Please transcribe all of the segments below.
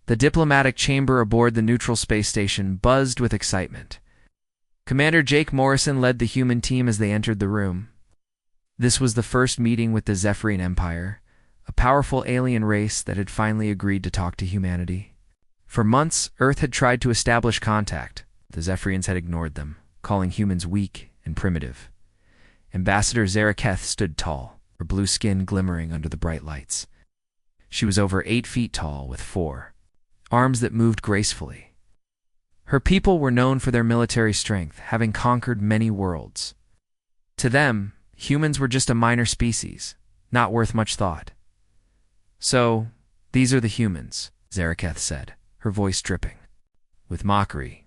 The diplomatic chamber aboard the neutral space station buzzed with excitement. Commander Jake Morrison led the human team as they entered the room. This was the first meeting with the Zephyrian Empire, a powerful alien race that had finally agreed to talk to humanity. For months, Earth had tried to establish contact. The Zephyrians had ignored them, calling humans weak and primitive. Ambassador ZaraKeth stood tall, her blue skin glimmering under the bright lights. She was over 8 feet tall with 4 arms that moved gracefully. Her people were known for their military strength, having conquered many worlds. To them, humans were just a minor species, not worth much thought. "So, these are the humans," ZaraKeth said, her voice dripping. With mockery,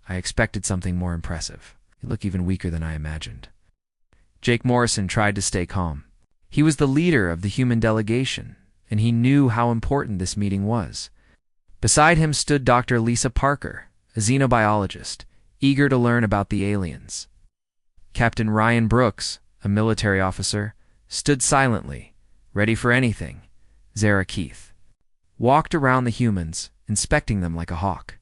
"I expected something more impressive. You look even weaker than I imagined." Jake Morrison tried to stay calm. He was the leader of the human delegation, and he knew how important this meeting was. Beside him stood Dr. Lisa Parker, a xenobiologist, eager to learn about the aliens. Captain Ryan Brooks, a military officer, stood silently, ready for anything. ZaraKeth walked around the humans, inspecting them like a hawk.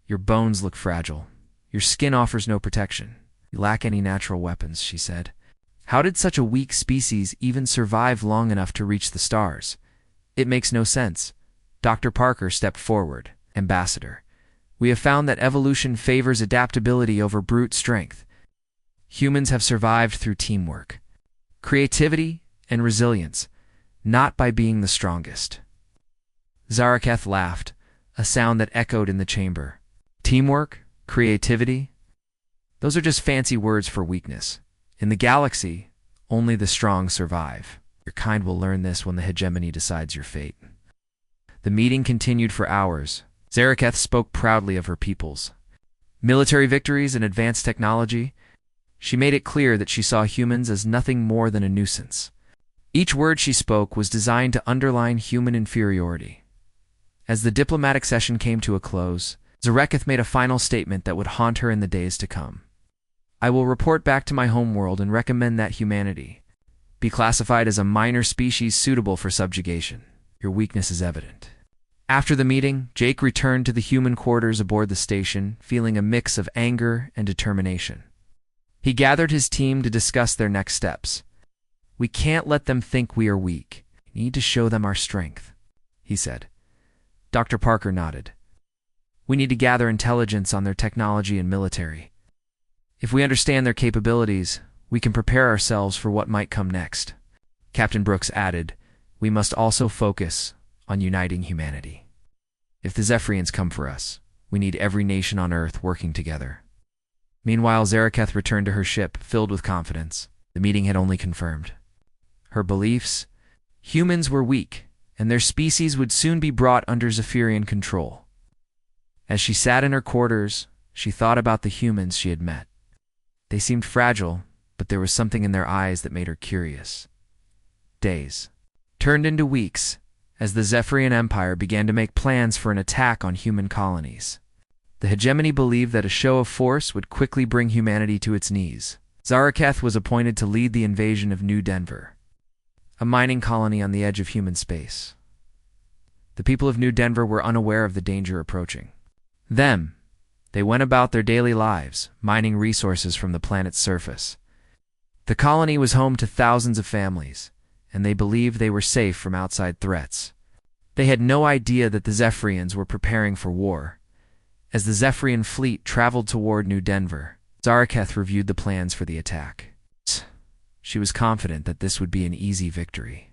"Your bones look fragile. Your skin offers no protection. You lack any natural weapons," she said. "How did such a weak species even survive long enough to reach the stars? It makes no sense." Dr. Parker stepped forward. "Ambassador, we have found that evolution favors adaptability over brute strength. Humans have survived through teamwork, creativity, and resilience, not by being the strongest." ZaraKeth laughed, a sound that echoed in the chamber. "Teamwork? Creativity? Those are just fancy words for weakness. In the galaxy, only the strong survive. Your kind will learn this when the hegemony decides your fate." The meeting continued for hours. ZaraKeth spoke proudly of her peoples military victories and advanced technology. She made it clear that she saw humans as nothing more than a nuisance. Each word she spoke was designed to underline human inferiority. As the diplomatic session came to a close, ZaraKeth made a final statement that would haunt her in the days to come. "I will report back to my homeworld and recommend that humanity be classified as a minor species suitable for subjugation. Your weakness is evident." After the meeting, Jake returned to the human quarters aboard the station, feeling a mix of anger and determination. He gathered his team to discuss their next steps. "We can't let them think we are weak. We need to show them our strength," he said. Dr. Parker nodded. "We need to gather intelligence on their technology and military. If we understand their capabilities, we can prepare ourselves for what might come next." Captain Brooks added, "We must also focus on uniting humanity. If the Zephyrians come for us, we need every nation on Earth working together." Meanwhile, ZaraKeth returned to her ship, filled with confidence. The meeting had only confirmed her beliefs. Humans were weak, and their species would soon be brought under Zephyrian control. As she sat in her quarters, she thought about the humans she had met. They seemed fragile, but there was something in their eyes that made her curious. Days turned into weeks as the Zephyrian Empire began to make plans for an attack on human colonies. The hegemony believed that a show of force would quickly bring humanity to its knees. ZaraKeth was appointed to lead the invasion of New Denver, a mining colony on the edge of human space. The people of New Denver were unaware of the danger approaching. They went about their daily lives, mining resources from the planet's surface. The colony was home to thousands of families, and they believed they were safe from outside threats. They had no idea that the Zephyrians were preparing for war. As the Zephyrian fleet traveled toward New Denver, ZaraKeth reviewed the plans for the attack. She was confident that this would be an easy victory.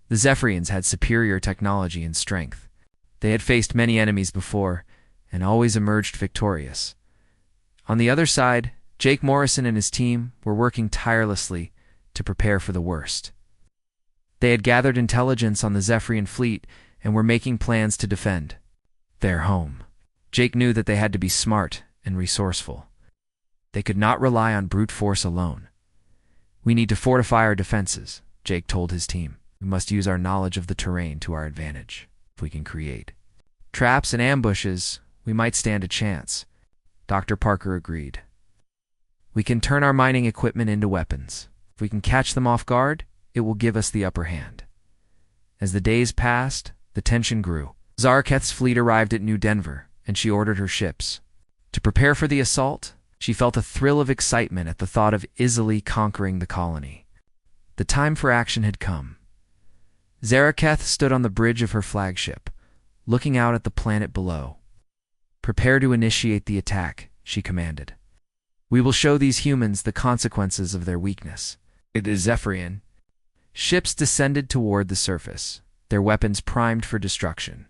The Zephyrians had superior technology and strength. They had faced many enemies before, and always emerged victorious. On the other side, Jake Morrison and his team were working tirelessly to prepare for the worst. They had gathered intelligence on the Zephyrian fleet and were making plans to defend their home. Jake knew that they had to be smart and resourceful. They could not rely on brute force alone. "We need to fortify our defenses," Jake told his team. "We must use our knowledge of the terrain to our advantage. If we can create traps and ambushes, we might stand a chance." Dr. Parker agreed. "We can turn our mining equipment into weapons. If we can catch them off guard, it will give us the upper hand." As the days passed, the tension grew. Zaraketh's fleet arrived at New Denver, and she ordered her ships. To prepare for the assault, she felt a thrill of excitement at the thought of easily conquering the colony. The time for action had come. Zaraketh stood on the bridge of her flagship, looking out at the planet below. "Prepare to initiate the attack," she commanded. "We will show these humans the consequences of their weakness." It is Zephyrian. Ships descended toward the surface, their weapons primed for destruction.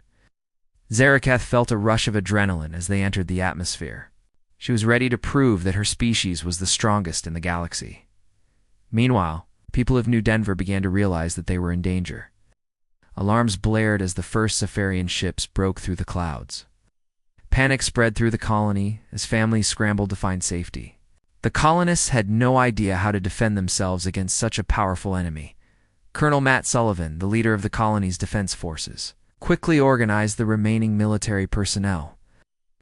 Zaraketh felt a rush of adrenaline as they entered the atmosphere. She was ready to prove that her species was the strongest in the galaxy. Meanwhile, people of New Denver began to realize that they were in danger. Alarms blared as the first Zephyrian ships broke through the clouds. Panic spread through the colony as families scrambled to find safety. The colonists had no idea how to defend themselves against such a powerful enemy. Colonel Matt Sullivan, the leader of the colony's defense forces, quickly organized the remaining military personnel.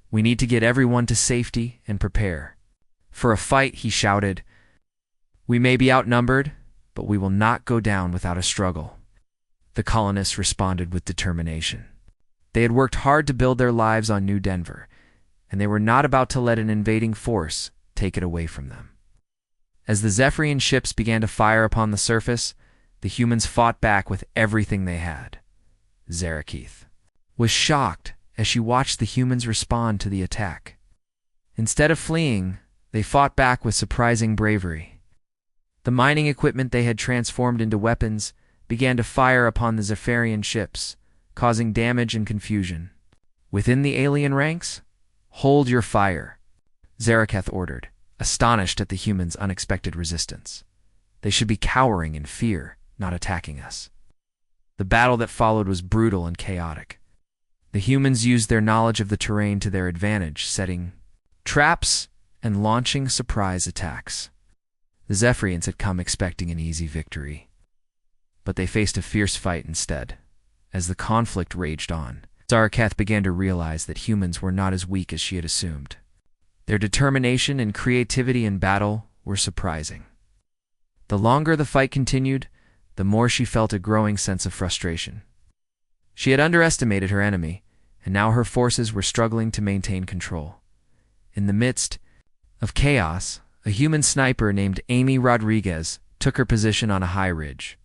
"We need to get everyone to safety and prepare for a fight," he shouted. "We may be outnumbered, but we will not go down without a struggle." The colonists responded with determination. They had worked hard to build their lives on New Denver, and they were not about to let an invading force take it away from them. As the Zephyrian ships began to fire upon the surface, the humans fought back with everything they had. Zaraketh was shocked as she watched the humans respond to the attack. Instead of fleeing, they fought back with surprising bravery. The mining equipment they had transformed into weapons began to fire upon the Zephyrian ships, causing damage and confusion. Within the alien ranks, "Hold your fire," Zaraketh ordered, astonished at the humans' unexpected resistance. "They should be cowering in fear, not attacking us." The battle that followed was brutal and chaotic. The humans used their knowledge of the terrain to their advantage, setting traps and launching surprise attacks. The Zephyrians had come expecting an easy victory, but they faced a fierce fight instead. As the conflict raged on, Zaraketh began to realize that humans were not as weak as she had assumed. Their determination and creativity in battle were surprising. The longer the fight continued, the more she felt a growing sense of frustration. She had underestimated her enemy, and now her forces were struggling to maintain control. In the midst of chaos, a human sniper named Amy Rodriguez took her position on a high ridge.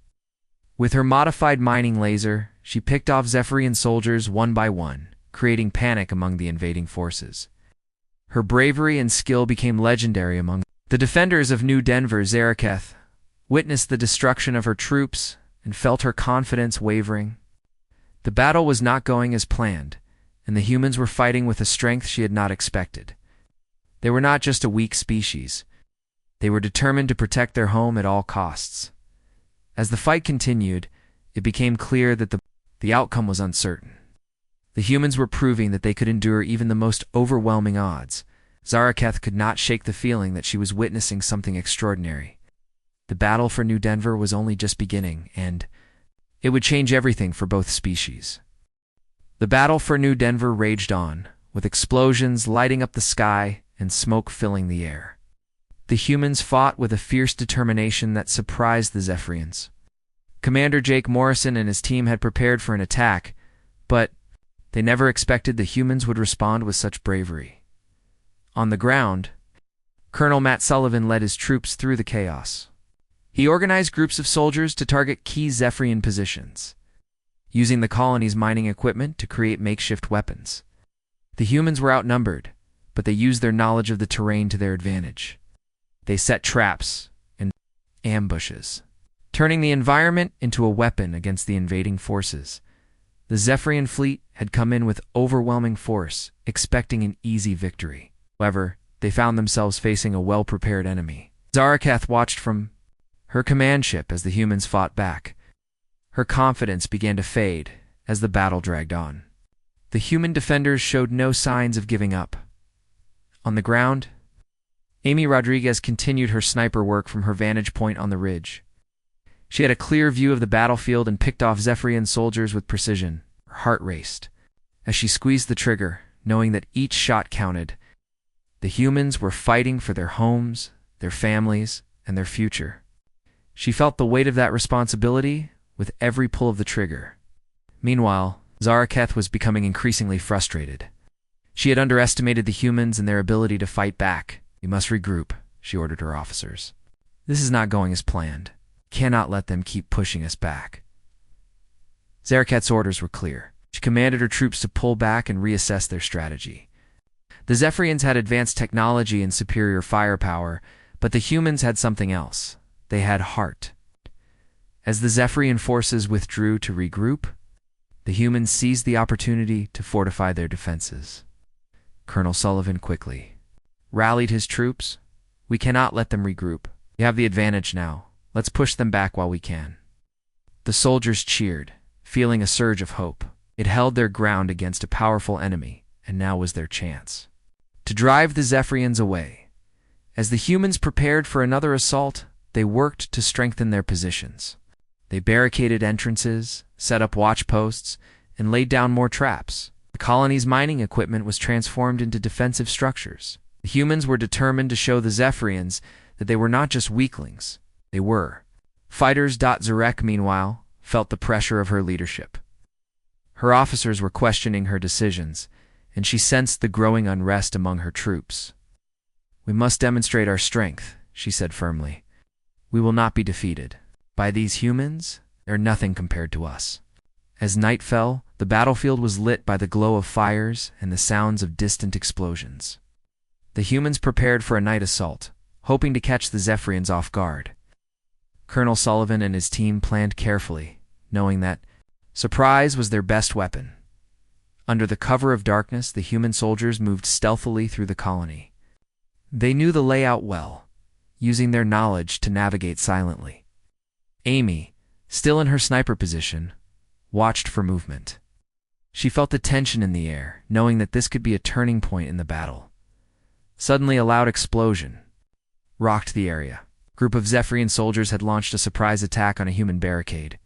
With her modified mining laser, she picked off Zephyrian soldiers one by one, creating panic among the invading forces. Her bravery and skill became legendary among the defenders of New Denver. Zaraketh witnessed the destruction of her troops and felt her confidence wavering. The battle was not going as planned, and the humans were fighting with a strength she had not expected. They were not just a weak species. They were determined to protect their home at all costs. As the fight continued, it became clear that the outcome was uncertain. The humans were proving that they could endure even the most overwhelming odds. Zaraketh could not shake the feeling that she was witnessing something extraordinary. The battle for New Denver was only just beginning, and it would change everything for both species. The battle for New Denver raged on, with explosions lighting up the sky and smoke filling the air. The humans fought with a fierce determination that surprised the Zephyrians. Commander Jake Morrison and his team had prepared for an attack, but they never expected the humans would respond with such bravery. On the ground, Colonel Matt Sullivan led his troops through the chaos. He organized groups of soldiers to target key Zephyrian positions, using the colony's mining equipment to create makeshift weapons. The humans were outnumbered, but they used their knowledge of the terrain to their advantage. They set traps and ambushes, turning the environment into a weapon against the invading forces. The Zephyrian fleet had come in with overwhelming force, expecting an easy victory. However, they found themselves facing a well-prepared enemy. Zaraketh watched from her command ship as the humans fought back. Her confidence began to fade as the battle dragged on. The human defenders showed no signs of giving up. On the ground, Amy Rodriguez continued her sniper work from her vantage point on the ridge. She had a clear view of the battlefield and picked off Zephyrian soldiers with precision. Her heart raced as she squeezed the trigger, knowing that each shot counted. The humans were fighting for their homes, their families, and their future. She felt the weight of that responsibility with every pull of the trigger. Meanwhile, Zaraketh was becoming increasingly frustrated. She had underestimated the humans and their ability to fight back. "We must regroup," she ordered her officers. "This is not going as planned. Cannot let them keep pushing us back." Zaraketh's orders were clear. She commanded her troops to pull back and reassess their strategy. The Zephyrians had advanced technology and superior firepower, but the humans had something else. They had heart. As the Zephyrian forces withdrew to regroup, the humans seized the opportunity to fortify their defenses. Colonel Sullivan quickly rallied his troops. "We cannot let them regroup. We have the advantage now. Let's push them back while we can." The soldiers cheered, feeling a surge of hope. It held their ground against a powerful enemy, and now was their chance to drive the Zephyrians away. As the humans prepared for another assault, they worked to strengthen their positions. They barricaded entrances, set up watch posts, and laid down more traps. The colony's mining equipment was transformed into defensive structures. The humans were determined to show the Zephyrians that they were not just weaklings. They were fighters. Zarek, meanwhile, felt the pressure of her leadership. Her officers were questioning her decisions, and she sensed the growing unrest among her troops. "We must demonstrate our strength," she said firmly. "We will not be defeated. By these humans, they're nothing compared to us." As night fell, the battlefield was lit by the glow of fires and the sounds of distant explosions. The humans prepared for a night assault, hoping to catch the Zephyrians off guard. Colonel Sullivan and his team planned carefully, knowing that surprise was their best weapon. Under the cover of darkness, the human soldiers moved stealthily through the colony. They knew the layout well, using their knowledge to navigate silently. Amy, still in her sniper position, watched for movement. She felt the tension in the air, knowing that this could be a turning point in the battle. Suddenly, a loud explosion rocked the area. A group of Zephyrian soldiers had launched a surprise attack on a human barricade.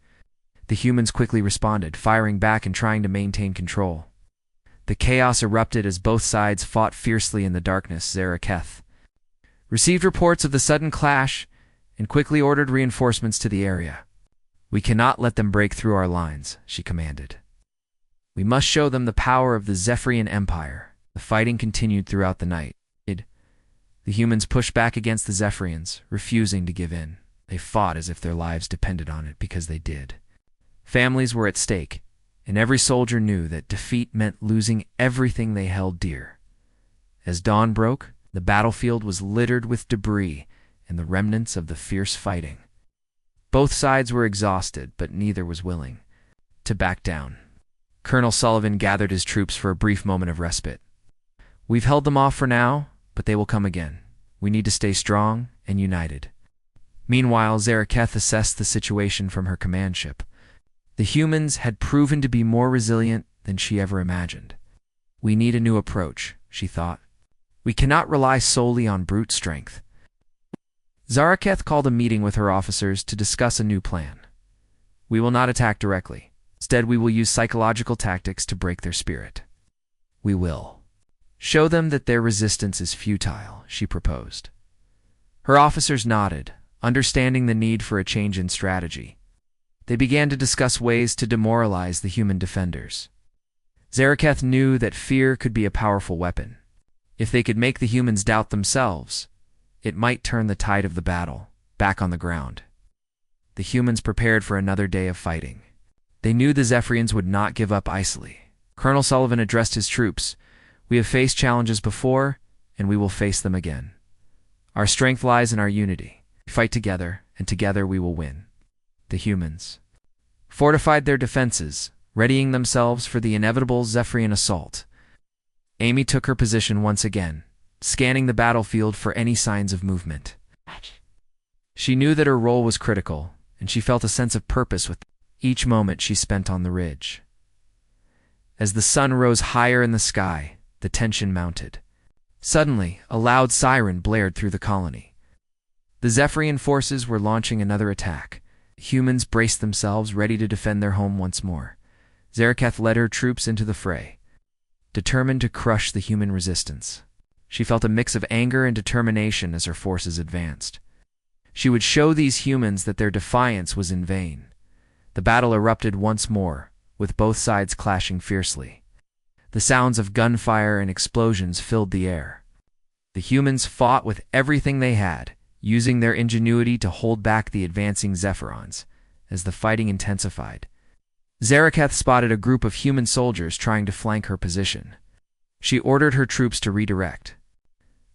The humans quickly responded, firing back and trying to maintain control. The chaos erupted as both sides fought fiercely in the darkness. Zaraketh received reports of the sudden clash and quickly ordered reinforcements to the area. "We cannot let them break through our lines," she commanded. "We must show them the power of the Zephyrian Empire." The fighting continued throughout the night. The humans pushed back against the Zephyrians, refusing to give in. They fought as if their lives depended on it, because they did. Families were at stake, and every soldier knew that defeat meant losing everything they held dear. As dawn broke, the battlefield was littered with debris and the remnants of the fierce fighting. Both sides were exhausted, but neither was willing to back down. Colonel Sullivan gathered his troops for a brief moment of respite. "We've held them off for now, but they will come again. We need to stay strong and united." Meanwhile, Zaraketh assessed the situation from her command ship. The humans had proven to be more resilient than she ever imagined. "We need a new approach," she thought. "We cannot rely solely on brute strength." Zaraketh called a meeting with her officers to discuss a new plan. "We will not attack directly. Instead, we will use psychological tactics to break their spirit. We will show them that their resistance is futile," she proposed. Her officers nodded, understanding the need for a change in strategy. They began to discuss ways to demoralize the human defenders. Zaraketh knew that fear could be a powerful weapon. If they could make the humans doubt themselves, it might turn the tide of the battle back on the ground. The humans prepared for another day of fighting. They knew the Zephyrians would not give up easily. Colonel Sullivan addressed his troops. "We have faced challenges before, and we will face them again. Our strength lies in our unity. We fight together, and together we will win." The humans fortified their defenses, readying themselves for the inevitable Zephyrian assault. Amy took her position once again, scanning the battlefield for any signs of movement. She knew that her role was critical, and she felt a sense of purpose with each moment she spent on the ridge. As the sun rose higher in the sky, the tension mounted. Suddenly, a loud siren blared through the colony. The Zephyrian forces were launching another attack. Humans braced themselves, ready to defend their home once more. Zaraketh led her troops into the fray, determined to crush the human resistance. She felt a mix of anger and determination as her forces advanced. She would show these humans that their defiance was in vain. The battle erupted once more, with both sides clashing fiercely. The sounds of gunfire and explosions filled the air. The humans fought with everything they had, using their ingenuity to hold back the advancing Zephyrons. As the fighting intensified, Zaraketh spotted a group of human soldiers trying to flank her position. She ordered her troops to redirect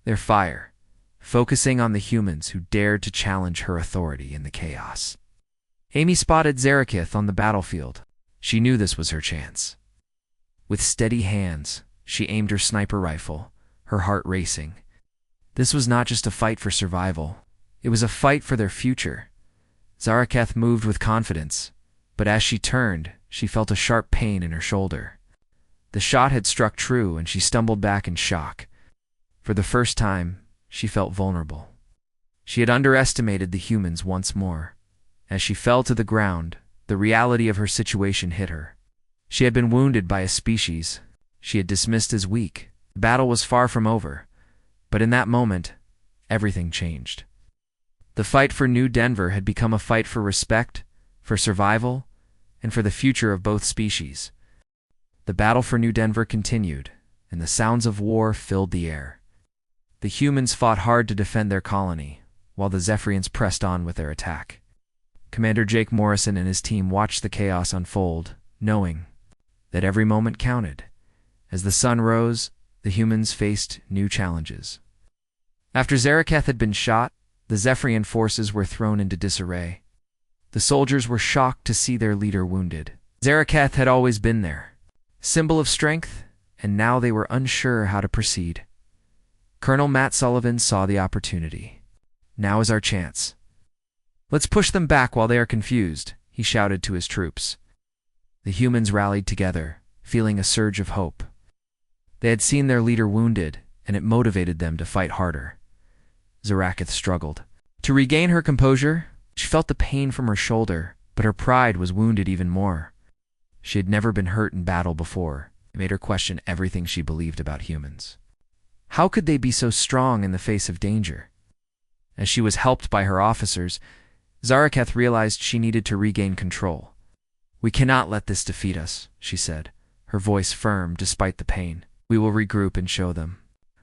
their fire, focusing on the humans who dared to challenge her authority in the chaos. Amy spotted Zaraketh on the battlefield. She knew this was her chance. With steady hands, she aimed her sniper rifle, her heart racing. This was not just a fight for survival. It was a fight for their future. Zaraketh moved with confidence, but as she turned, she felt a sharp pain in her shoulder. The shot had struck true, and she stumbled back in shock. For the first time, she felt vulnerable. She had underestimated the humans once more. As she fell to the ground, the reality of her situation hit her. She had been wounded by a species she had dismissed as weak. The battle was far from over, but in that moment, everything changed. The fight for New Denver had become a fight for respect, for survival, and for the future of both species. The battle for New Denver continued, and the sounds of war filled the air. The humans fought hard to defend their colony, while the Zephyrians pressed on with their attack. Commander Jake Morrison and his team watched the chaos unfold, knowing that every moment counted. As the sun rose, the humans faced new challenges. After Zaraketh had been shot, the Zephyrian forces were thrown into disarray. The soldiers were shocked to see their leader wounded. Zaraketh had always been there, symbol of strength, and now they were unsure how to proceed. Colonel Matt Sullivan saw the opportunity. "Now is our chance. Let's push them back while they are confused," he shouted to his troops. The humans rallied together, feeling a surge of hope. They had seen their leader wounded, and it motivated them to fight harder. Zaraketh struggled to regain her composure. She felt the pain from her shoulder, but her pride was wounded even more. She had never been hurt in battle before. It made her question everything she believed about humans. How could they be so strong in the face of danger? As she was helped by her officers, Zaraketh realized she needed to regain control. "We cannot let this defeat us," she said, her voice firm despite the pain. "We will regroup and show them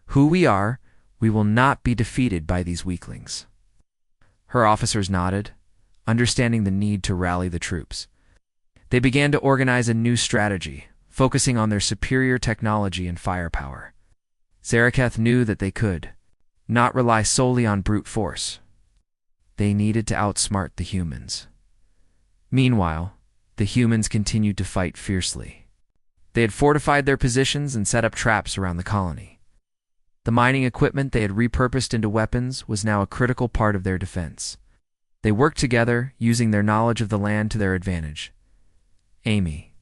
who we are. We will not be defeated by these weaklings." Her officers nodded, understanding the need to rally the troops. They began to organize a new strategy, focusing on their superior technology and firepower. Zaraketh knew that they could not rely solely on brute force. They needed to outsmart the humans. Meanwhile, the humans continued to fight fiercely. They had fortified their positions and set up traps around the colony. The mining equipment they had repurposed into weapons was now a critical part of their defense. They worked together, using their knowledge of the land to their advantage. Amy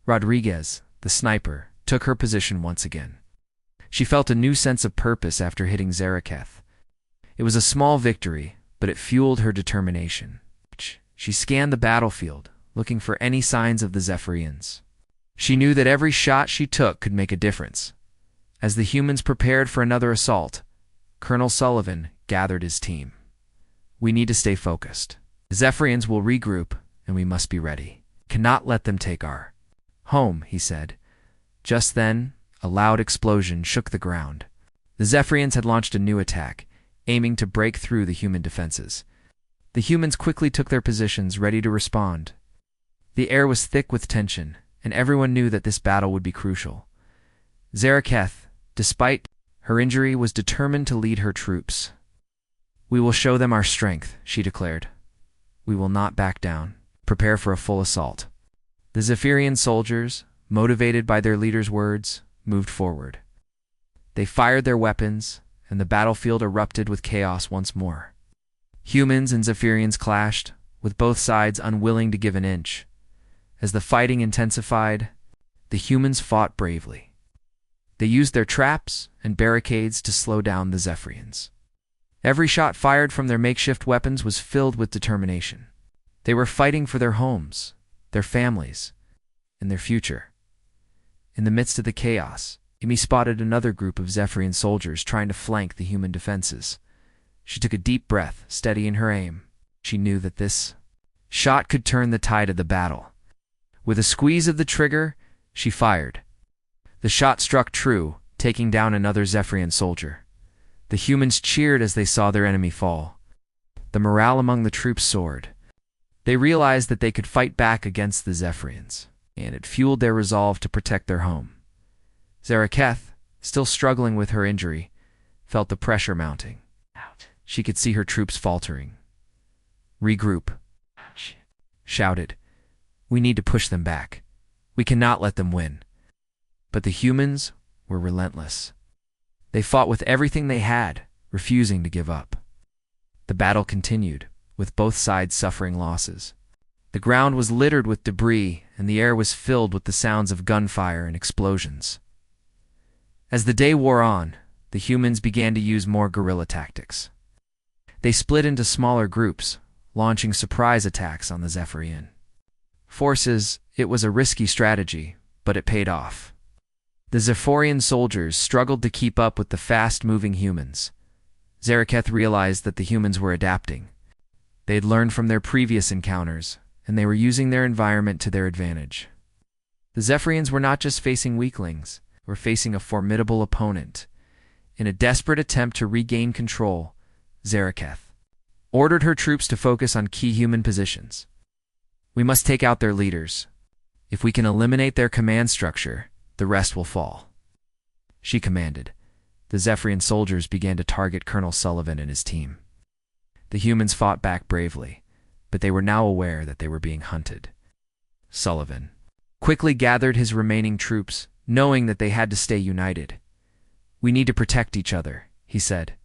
Rodriguez, the sniper, took her position once again. She felt a new sense of purpose after hitting Zaraketh. It was a small victory, but it fueled her determination. She scanned the battlefield, looking for any signs of the Zephyrians. She knew that every shot she took could make a difference. As the humans prepared for another assault, Colonel Sullivan gathered his team. "We need to stay focused. The Zephyrians will regroup, and we must be ready. Cannot let them take our home," he said. Just then, a loud explosion shook the ground. The Zephyrians had launched a new attack, aiming to break through the human defenses. The humans quickly took their positions, ready to respond. The air was thick with tension, and everyone knew that this battle would be crucial. Zaraketh, despite her injury, was determined to lead her troops. "We will show them our strength," she declared. "We will not back down. Prepare for a full assault." The Zephyrian soldiers, motivated by their leader's words, moved forward. They fired their weapons, and the battlefield erupted with chaos once more. Humans and Zephyrians clashed, with both sides unwilling to give an inch. As the fighting intensified, the humans fought bravely. They used their traps and barricades to slow down the Zephyrians. Every shot fired from their makeshift weapons was filled with determination. They were fighting for their homes, their families, and their future. In the midst of the chaos, Amy spotted another group of Zephyrian soldiers trying to flank the human defenses. She took a deep breath, steadying her aim. She knew that this shot could turn the tide of the battle. With a squeeze of the trigger, she fired. The shot struck true, taking down another Zephyrian soldier. The humans cheered as they saw their enemy fall. The morale among the troops soared. They realized that they could fight back against the Zephyrians, and it fueled their resolve to protect their home. QAThe, still struggling with her injury, felt the pressure mounting. She could see her troops faltering. "Regroup," shouted. "We need to push them back. We cannot let them win." But the humans were relentless. They fought with everything they had, refusing to give up. The battle continued, with both sides suffering losses. The ground was littered with debris, and the air was filled with the sounds of gunfire and explosions. As the day wore on, the humans began to use more guerrilla tactics. They split into smaller groups, launching surprise attacks on the Zephyrian forces. It was a risky strategy, but it paid off. The Zephyrian soldiers struggled to keep up with the fast-moving humans. QAThe realized that the humans were adapting. They had learned from their previous encounters, and they were using their environment to their advantage. The Zephyrians were not just facing weaklings, they were facing a formidable opponent. In a desperate attempt to regain control, QAThe ordered her troops to focus on key human positions. "We must take out their leaders. If we can eliminate their command structure, the rest will fall," she commanded. The Zephyrian soldiers began to target Colonel Sullivan and his team. The humans fought back bravely, but they were now aware that they were being hunted. Sullivan quickly gathered his remaining troops, knowing that they had to stay united. "We need to protect each other," he said.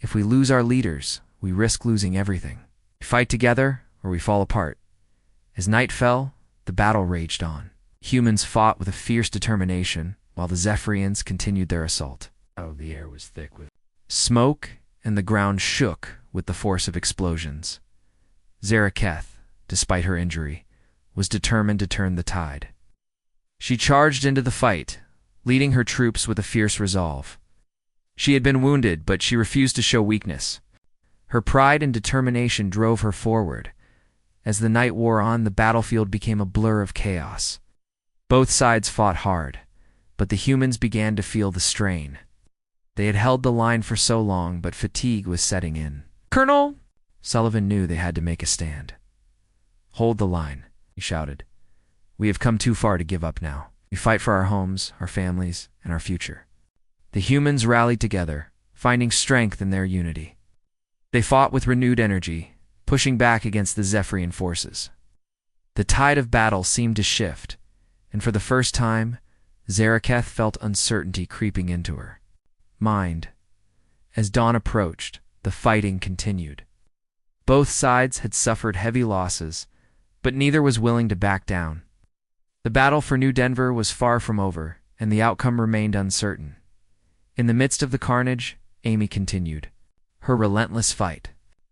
"If we lose our leaders, we risk losing everything. We fight together, or we fall apart." As night fell, the battle raged on. Humans fought with a fierce determination, while the Zephyrians continued their assault. The air was thick with smoke, and the ground shook with the force of explosions. QAThe, despite her injury, was determined to turn the tide. She charged into the fight, leading her troops with a fierce resolve. She had been wounded, but she refused to show weakness. Her pride and determination drove her forward. As the night wore on, the battlefield became a blur of chaos. Both sides fought hard, but the humans began to feel the strain. They had held the line for so long, but fatigue was setting in. "Colonel!" Sullivan knew they had to make a stand. "Hold the line," he shouted. "We have come too far to give up now. We fight for our homes, our families, and our future." The humans rallied together, finding strength in their unity. They fought with renewed energy, pushing back against the Zephyrian forces. The tide of battle seemed to shift, and for the first time, QAThe felt uncertainty creeping into her mind. As dawn approached, the fighting continued. Both sides had suffered heavy losses, but neither was willing to back down. The battle for New Denver was far from over, and the outcome remained uncertain. In the midst of the carnage, Amy continued her relentless fight.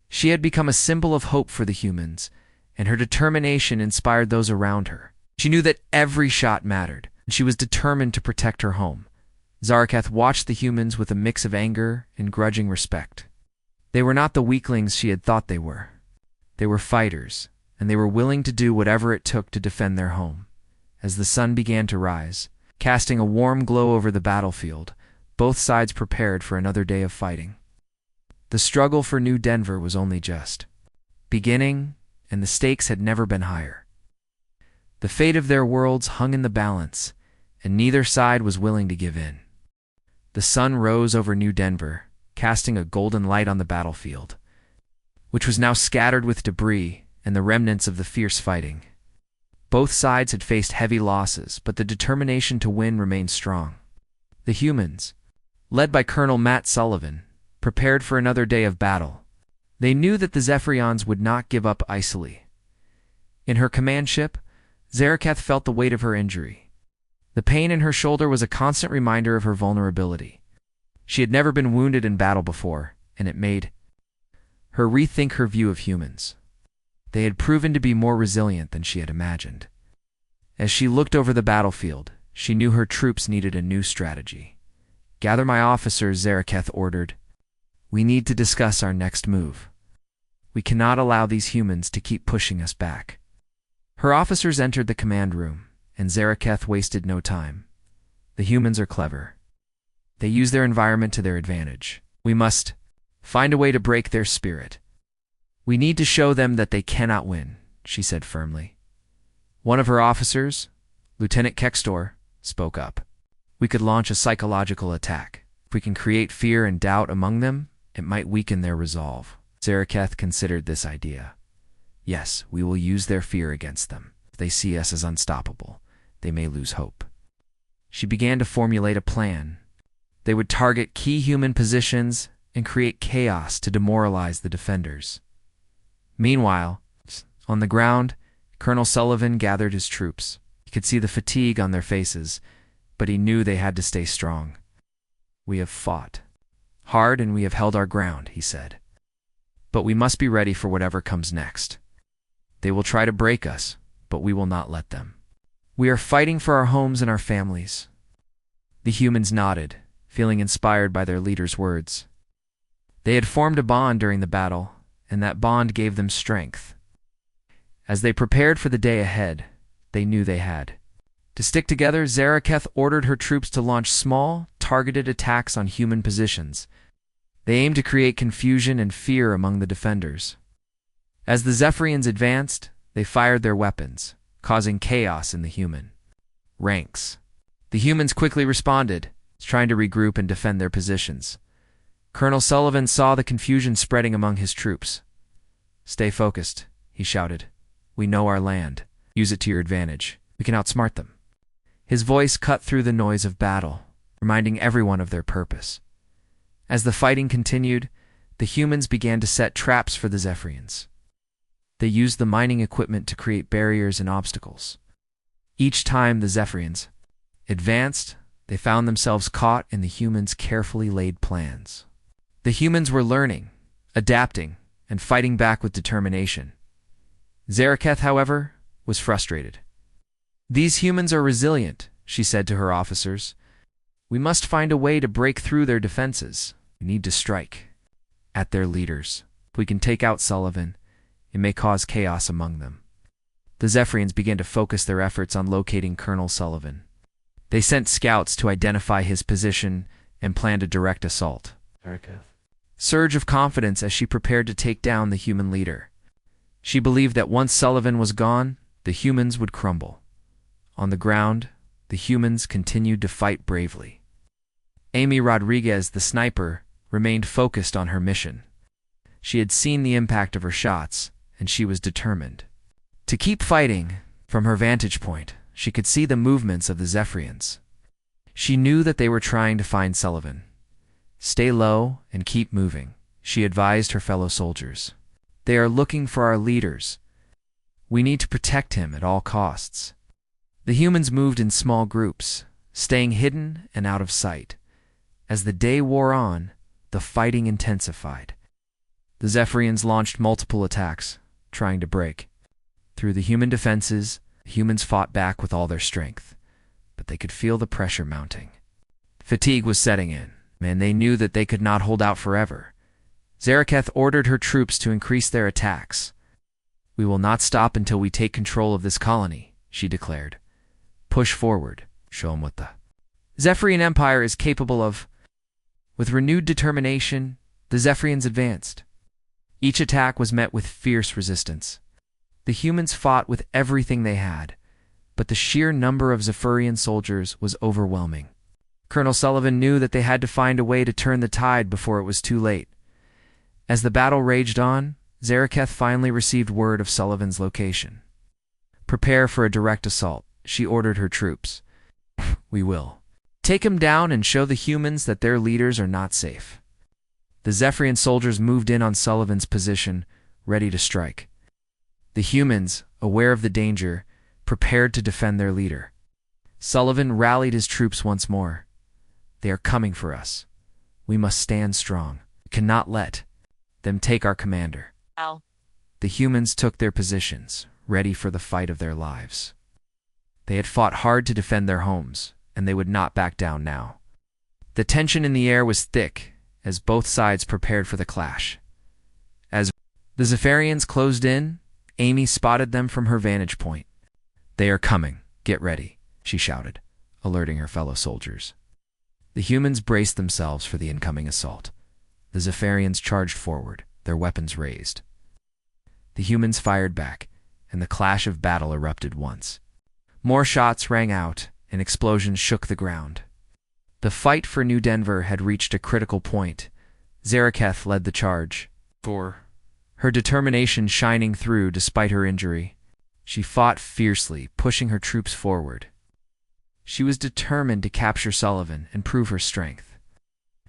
She had become a symbol of hope for the humans, and her determination inspired those around her. She knew that every shot mattered, and she was determined to protect her home. QAThe watched the humans with a mix of anger and grudging respect. They were not the weaklings she had thought they were. They were fighters, and they were willing to do whatever it took to defend their home. As the sun began to rise, casting a warm glow over the battlefield, both sides prepared for another day of fighting. The struggle for New Denver was only just beginning, and the stakes had never been higher. The fate of their worlds hung in the balance, and neither side was willing to give in. The sun rose over New Denver, casting a golden light on the battlefield, which was now scattered with debris and the remnants of the fierce fighting. Both sides had faced heavy losses, but the determination to win remained strong. The humans, led by Colonel Matt Sullivan, prepared for another day of battle. They knew that the Zephyrians would not give up easily. In her command ship, QAThe felt the weight of her injury. The pain in her shoulder was a constant reminder of her vulnerability. She had never been wounded in battle before, and it made her rethink her view of humans. They had proven to be more resilient than she had imagined. As she looked over the battlefield, she knew her troops needed a new strategy. "Gather my officers," QAThe ordered. "We need to discuss our next move. We cannot allow these humans to keep pushing us back." Her officers entered the command room, and HFY wasted no time. The humans are clever. They use their environment to their advantage. We must find a way to break their spirit. We need to show them that they cannot win, she said firmly. One of her officers, Lieutenant Kextor, spoke up. We could launch a psychological attack. If we can create fear and doubt among them, it might weaken their resolve. HFY considered this idea. Yes, we will use their fear against them. If they see us as unstoppable, they may lose hope. She began to formulate a plan. They would target key human positions and create chaos to demoralize the defenders. Meanwhile, on the ground, Colonel Sullivan gathered his troops. He could see the fatigue on their faces, but he knew they had to stay strong. We have fought hard and we have held our ground, he said. But we must be ready for whatever comes next. They will try to break us, but we will not let them. We are fighting for our homes and our families. The humans nodded, feeling inspired by their leader's words. They had formed a bond during the battle, and that bond gave them strength. As they prepared for the day ahead, they knew they had to stick together. HFY ordered her troops to launch small, targeted attacks on human positions. They aimed to create confusion and fear among the defenders. As the Zephyrians advanced, they fired their weapons, causing chaos in the human ranks. The humans quickly responded, trying to regroup and defend their positions. Colonel Sullivan saw the confusion spreading among his troops. Stay focused, he shouted. We know our land. Use it to your advantage. We can outsmart them. His voice cut through the noise of battle, reminding everyone of their purpose. As the fighting continued, the humans began to set traps for the Zephyrians. They used the mining equipment to create barriers and obstacles. Each time the Zephyrians advanced, they found themselves caught in the humans' carefully laid plans. The humans were learning, adapting, and fighting back with determination. HFY, however, was frustrated. These humans are resilient, she said to her officers. We must find a way to break through their defenses. We need to strike at their leaders. If we can take out Sullivan, it may cause chaos among them. The Zephyrians began to focus their efforts on locating Colonel Sullivan. They sent scouts to identify his position and planned a direct assault. Surge of confidence as she prepared to take down the human leader. She believed that once Sullivan was gone, the humans would crumble. On the ground, the humans continued to fight bravely. Amy Rodriguez, the sniper, remained focused on her mission. She had seen the impact of her shots, and she was determined to keep fighting. From her vantage point, she could see the movements of the Zephyrians. She knew that they were trying to find Sullivan. Stay low and keep moving, she advised her fellow soldiers. They are looking for our leaders. We need to protect him at all costs. The humans moved in small groups, staying hidden and out of sight. As the day wore on, the fighting intensified. The Zephyrians launched multiple attacks, trying to break through the human defenses. The humans fought back with all their strength, but they could feel the pressure mounting. Fatigue was setting in, and they knew that they could not hold out forever. HFY ordered her troops to increase their attacks. We will not stop until we take control of this colony, she declared. Push forward, show them what the Zephyrian Empire is capable of. With renewed determination, the Zephyrians advanced. Each attack was met with fierce resistance. The humans fought with everything they had, but the sheer number of Zephyrian soldiers was overwhelming. Colonel Sullivan knew that they had to find a way to turn the tide before it was too late. As the battle raged on, HFY finally received word of Sullivan's location. Prepare for a direct assault, she ordered her troops. We will take him down and show the humans that their leaders are not safe. The Zephyrian soldiers moved in on Sullivan's position, ready to strike. The humans, aware of the danger, prepared to defend their leader. Sullivan rallied his troops once more. They are coming for us. We must stand strong. We cannot let them take our commander. Ow. The humans took their positions, ready for the fight of their lives. They had fought hard to defend their homes, and they would not back down now. The tension in the air was thick as both sides prepared for the clash. As the Zephyrians closed in, Amy spotted them from her vantage point. "They are coming. Get ready," she shouted, alerting her fellow soldiers. The humans braced themselves for the incoming assault. The Zephyrians charged forward, their weapons raised. The humans fired back, and the clash of battle erupted once. More shots rang out, and explosions shook the ground. The fight for New Denver had reached a critical point. Zaraketh led the charge, her determination shining through despite her injury. She fought fiercely, pushing her troops forward. She was determined to capture Sullivan and prove her strength.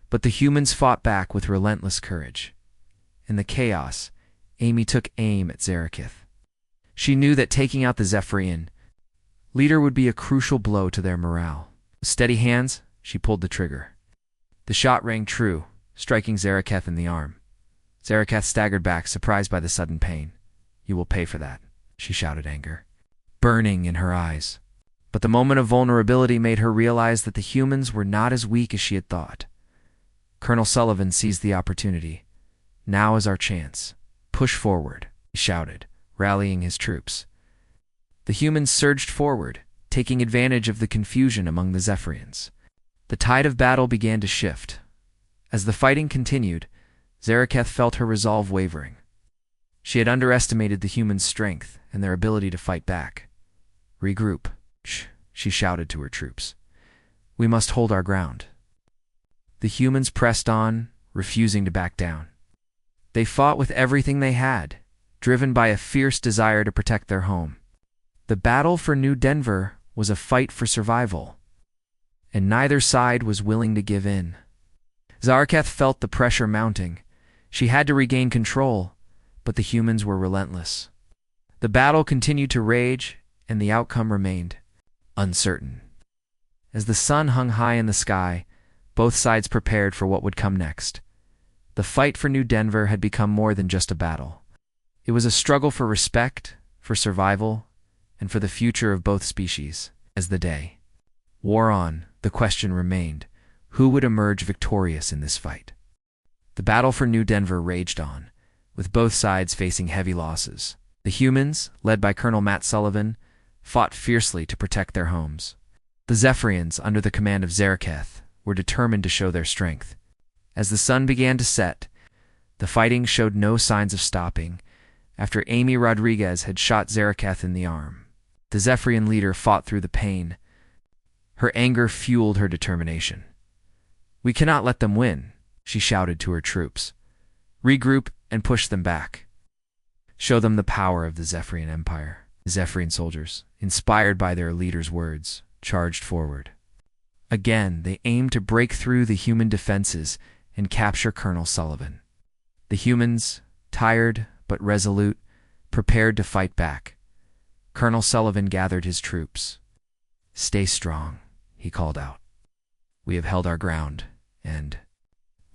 But the humans fought back with relentless courage. In the chaos, Amy took aim at Zaraketh. She knew that taking out the Zephyrian leader would be a crucial blow to their morale. With steady hands, she pulled the trigger. The shot rang true, striking Zaraketh in the arm. Zaraketh staggered back, surprised by the sudden pain. "You will pay for that," she shouted, anger burning in her eyes. But the moment of vulnerability made her realize that the humans were not as weak as she had thought. Colonel Sullivan seized the opportunity. "Now is our chance. Push forward," he shouted, rallying his troops. The humans surged forward, taking advantage of the confusion among the Zephyrians. The tide of battle began to shift. As the fighting continued, Zaraketh felt her resolve wavering. She had underestimated the humans' strength and their ability to fight back. "Regroup," she shouted to her troops. "We must hold our ground." The humans pressed on, refusing to back down. They fought with everything they had, driven by a fierce desire to protect their home. The battle for New Denver was a fight for survival, and neither side was willing to give in. Zaraketh felt the pressure mounting. She had to regain control, but the humans were relentless. The battle continued to rage, and the outcome remained uncertain. As the sun hung high in the sky, both sides prepared for what would come next. The fight for New Denver had become more than just a battle. It was a struggle for respect, for survival, and for the future of both species. As the day wore on, the question remained, who would emerge victorious in this fight? The battle for New Denver raged on, with both sides facing heavy losses. The humans, led by Colonel Matt Sullivan, fought fiercely to protect their homes. The Zephyrians, under the command of Zaraketh, were determined to show their strength. As the sun began to set, the fighting showed no signs of stopping. After Amy Rodriguez had shot Zaraketh in the arm, the Zephyrian leader fought through the pain. Her anger fueled her determination. "We cannot let them win," she shouted to her troops. "Regroup and push them back. Show them the power of the Zephyrian Empire." The Zephyrian soldiers, inspired by their leader's words, charged forward. Again, they aimed to break through the human defenses and capture Colonel Sullivan. The humans, tired but resolute, prepared to fight back. Colonel Sullivan gathered his troops. "Stay strong," he called out. "We have held our ground, and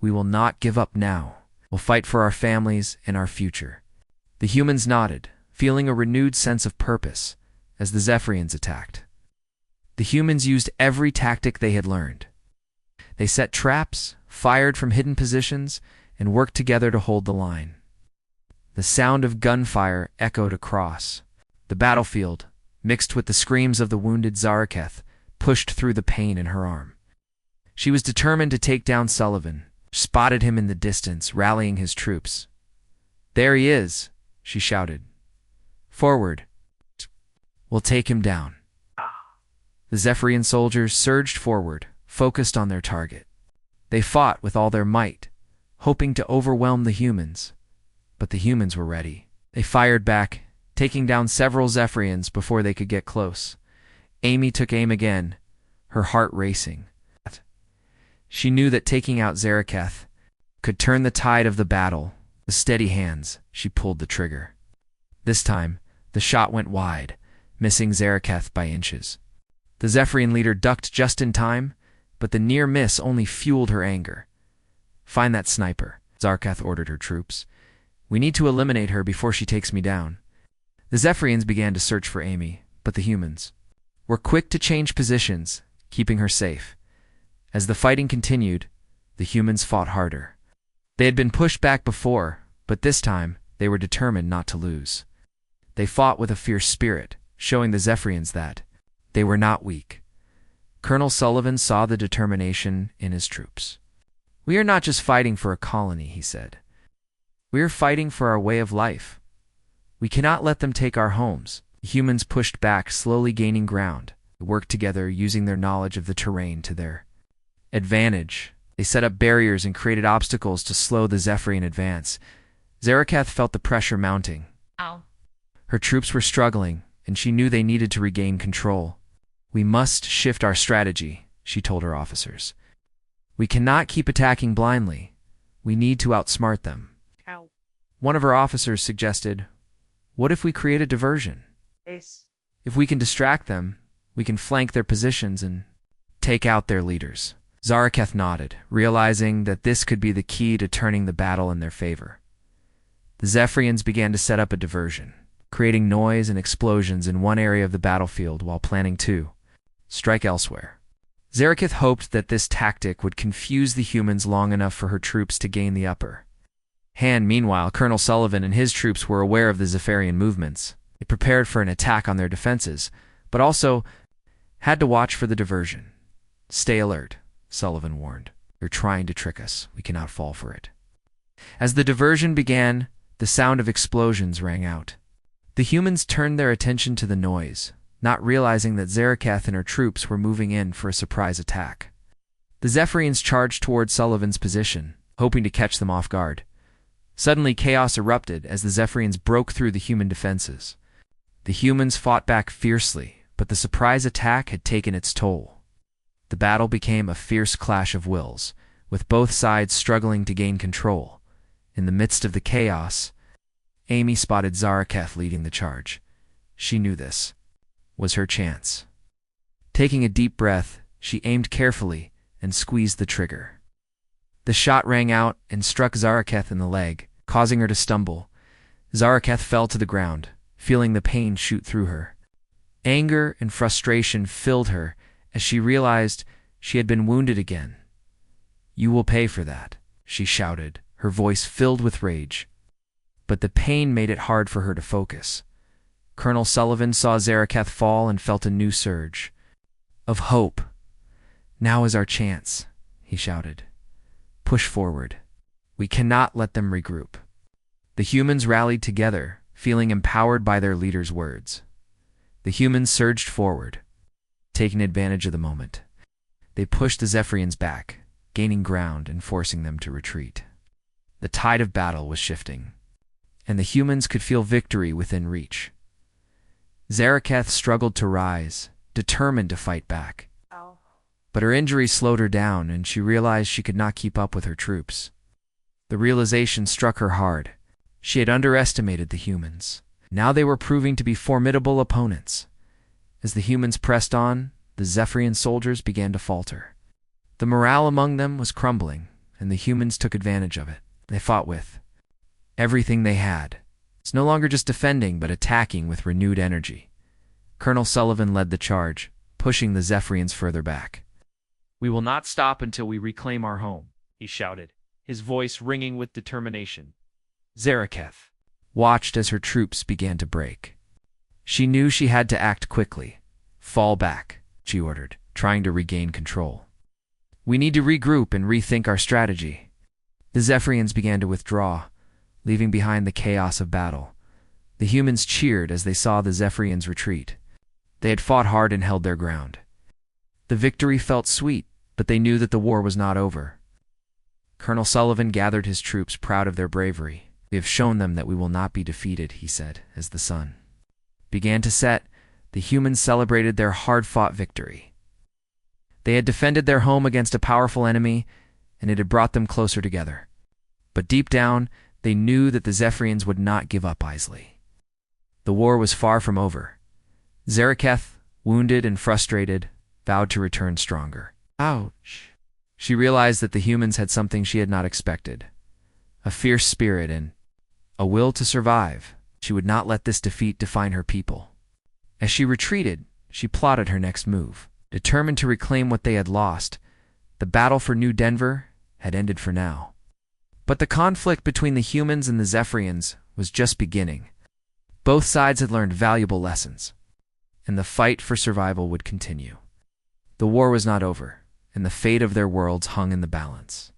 we will not give up now. We'll fight for our families and our future." The humans nodded, feeling a renewed sense of purpose as the Zephyrians attacked. The humans used every tactic they had learned. They set traps, fired from hidden positions, and worked together to hold the line. The sound of gunfire echoed across the battlefield, mixed with the screams of the wounded Zaraketh, pushed through the pain in her arm. She was determined to take down Sullivan, spotted him in the distance, rallying his troops. "There he is," she shouted. "Forward. We'll take him down." The Zephyrian soldiers surged forward, focused on their target. They fought with all their might, hoping to overwhelm the humans. But the humans were ready. They fired back, taking down several Zephyrians before they could get close. Amy took aim again, her heart racing. She knew that taking out Zaraketh could turn the tide of the battle. With steady hands, she pulled the trigger. This time, the shot went wide, missing Zaraketh by inches. The Zephyrian leader ducked just in time, but the near miss only fueled her anger. "Find that sniper," Zaraketh ordered her troops. "We need to eliminate her before she takes me down." The Zephyrians began to search for Amy, but the humans were quick to change positions, keeping her safe. As the fighting continued, the humans fought harder. They had been pushed back before, but this time they were determined not to lose. They fought with a fierce spirit, showing the Zephyrians that they were not weak. Colonel Sullivan saw the determination in his troops. "We are not just fighting for a colony," he said. "We are fighting for our way of life. We cannot let them take our homes." The humans pushed back, slowly gaining ground. They worked together, using their knowledge of the terrain to their advantage. They set up barriers and created obstacles to slow the Zephyrian advance. Zarakath felt the pressure mounting. Ow. Her troops were struggling, and she knew they needed to regain control. "We must shift our strategy," she told her officers. "We cannot keep attacking blindly. We need to outsmart them." Ow. One of her officers suggested, "What if we create a diversion? Ace. If we can distract them, we can flank their positions and take out their leaders." Zarakath nodded, realizing that this could be the key to turning the battle in their favor. The Zephyrians began to set up a diversion, creating noise and explosions in one area of the battlefield while planning to strike elsewhere. Zarakath hoped that this tactic would confuse the humans long enough for her troops to gain the upper hand. Meanwhile, Colonel Sullivan and his troops were aware of the Zephyrian movements. They prepared for an attack on their defenses, but also had to watch for the diversion. "Stay alert," Sullivan warned. "They're trying to trick us. We cannot fall for it." As the diversion began, the sound of explosions rang out. The humans turned their attention to the noise, not realizing that Zarakath and her troops were moving in for a surprise attack. The Zephyrians charged toward Sullivan's position, hoping to catch them off guard. Suddenly, chaos erupted as the Zephyrians broke through the human defenses. The humans fought back fiercely, but the surprise attack had taken its toll. The battle became a fierce clash of wills, with both sides struggling to gain control. In the midst of the chaos, Amy spotted Zarakath leading the charge. She knew this was her chance. Taking a deep breath, she aimed carefully and squeezed the trigger. The shot rang out and struck Zarakath in the leg, causing her to stumble. Zarakath fell to the ground, feeling the pain shoot through her. Anger and frustration filled her as she realized she had been wounded again. "You will pay for that," she shouted, her voice filled with rage. But the pain made it hard for her to focus. Colonel Sullivan saw Zarakath fall and felt a new surge of hope. "Now is our chance," he shouted. "Push forward. We cannot let them regroup." The humans rallied together, feeling empowered by their leader's words. The humans surged forward, taking advantage of the moment. They pushed the Zephyrians back, gaining ground and forcing them to retreat. The tide of battle was shifting, and the humans could feel victory within reach. Zarakath struggled to rise, determined to fight back. Ow. But her injuries slowed her down, and she realized she could not keep up with her troops. The realization struck her hard. She had underestimated the humans. Now they were proving to be formidable opponents. As the humans pressed on, the Zephyrian soldiers began to falter. The morale among them was crumbling, and the humans took advantage of it. They fought with everything they had. It's no longer just defending, but attacking with renewed energy. Colonel Sullivan led the charge, pushing the Zephyrians further back. "We will not stop until we reclaim our home," he shouted, his voice ringing with determination. Zarakath watched as her troops began to break. She knew she had to act quickly. "Fall back," she ordered, trying to regain control. "We need to regroup and rethink our strategy." The Zephyrians began to withdraw, leaving behind the chaos of battle. The humans cheered as they saw the Zephyrians retreat. They had fought hard and held their ground. The victory felt sweet, but they knew that the war was not over. Colonel Sullivan gathered his troops, proud of their bravery. "We have shown them that we will not be defeated," he said, as the sun began to set. The humans celebrated their hard-fought victory. They had defended their home against a powerful enemy, and it had brought them closer together. But deep down, they knew that the Zephyrians would not give up easily. The war was far from over. Zarakath, wounded and frustrated, vowed to return stronger. Ouch! She realized that the humans had something she had not expected. A fierce spirit and a will to survive. She would not let this defeat define her people. As she retreated, she plotted her next move. Determined to reclaim what they had lost, the battle for New Denver had ended for now. But the conflict between the humans and the Zephyrians was just beginning. Both sides had learned valuable lessons. and the fight for survival would continue. The war was not over, and the fate of their worlds hung in the balance.